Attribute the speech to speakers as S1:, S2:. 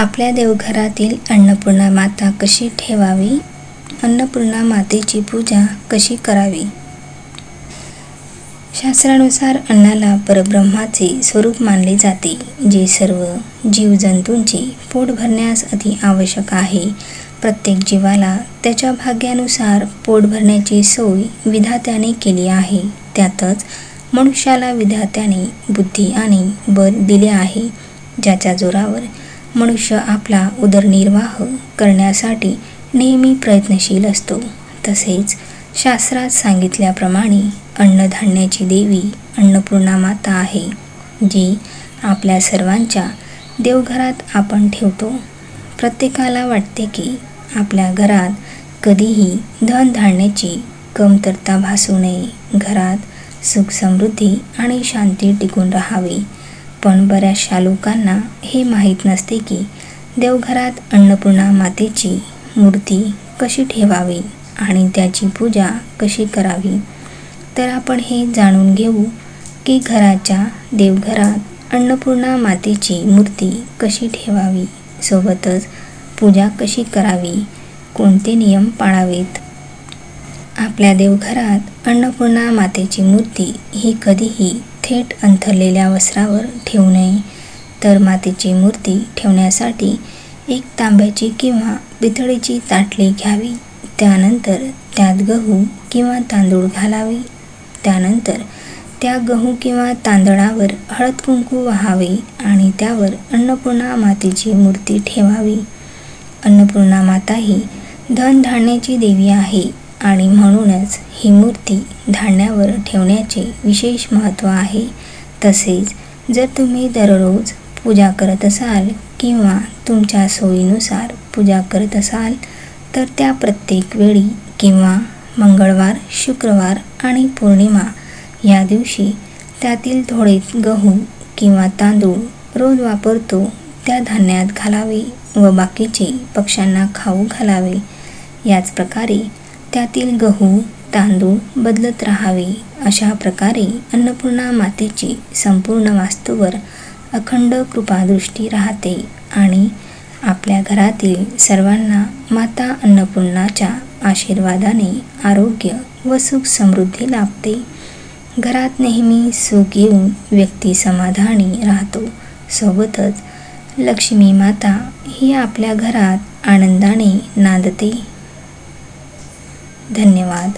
S1: आपल्या देवघरातील अन्नपूर्णा माता कशी ठेवावी? अन्नपूर्णा मातेची पूजा कशी करावी? शास्त्रानुसार अन्नाला परब्रह्माचे स्वरूप मानले जाते, जे सर्व जीवजंतूंचे पोट भरण्यास अति आवश्यक आहे. प्रत्येक जीवाला त्याच्या भाग्यानुसार पोट भरण्याची सोय विधात्याने केली आहे. त्यातच मनुष्याला विधात्याने बुद्धी आणि बल दिले आहे, ज्याच्या जोरावर मनुष्य आपला उदरनिर्वाह करण्यासाठी नेहमी प्रयत्नशील असतो. तसेच शास्त्रात सांगितल्याप्रमाणे अन्नधान्याची देवी अन्नपूर्णा माता आहे, जी आपल्या सर्वांच्या देवघरात आपण ठेवतो. प्रत्येकाला वाटते की आपल्या घरात कधीही धनधान्याची कमतरता भासू नये, घरात सुख समृद्धी आणि शांती टिकून राहावी. पण बऱ्याचशा लोकांना हे माहीत नसते की देवघरात अन्नपूर्णा मातेची मूर्ती कशी ठेवावी आणि त्याची पूजा कशी करावी. तर आपण हे जाणून घेऊ की घराच्या देवघरात अन्नपूर्णा मातेची मूर्ती कशी ठेवावी, सोबतच पूजा कशी करावी, कोणते नियम पाळावेत. आपल्या देवघरात अन्नपूर्णा मातेची मूर्ती ही कधीही थेट अंथरलेल्या वस्त्रावर ठेवू नये. तर मातेची मूर्ती ठेवण्यासाठी एक तांब्याची किंवा पितळेची ताटली घ्यावी. त्यानंतर त्यात गहू किंवा तांदूळ घालावे. त्यानंतर त्या गहू किंवा तांदळावर हळद कुंकू वाहावे आणि त्यावर अन्नपूर्णा मातेची मूर्ती ठेवावी. अन्नपूर्णा माता ही धनधान्याची देवी आहे आणि म्हणूनच ही मूर्ती धान्यावर ठेवण्याचे विशेष महत्त्व आहे. तसेच जर तुम्ही दररोज पूजा करत असाल किंवा तुमच्या सोयीनुसार पूजा करत असाल, तर त्या प्रत्येक वेळी किंवा मंगळवार, शुक्रवार आणि पौर्णिमा या दिवशी त्यातील थोडे गहू किंवा तांदूळ रोज वापरतो त्या धान्यात घालावे व बाकीचे पक्ष्यांना खाऊ घालावे. याच प्रकारे त्यातील गहू तांदूळ बदलत राहावे. अशा प्रकारे अन्नपूर्णा मातेची संपूर्ण वास्तूवर अखंड कृपादृष्टी राहते आणि आपल्या घरातील सर्वांना माता अन्नपूर्णाच्या आशीर्वादाने आरोग्य व सुख समृद्धी लाभते. घरात नेहमी सुख येऊन व्यक्ती समाधानी राहतो. सोबतच लक्ष्मी माता ही आपल्या घरात आनंदाने नांदते. धन्यवाद.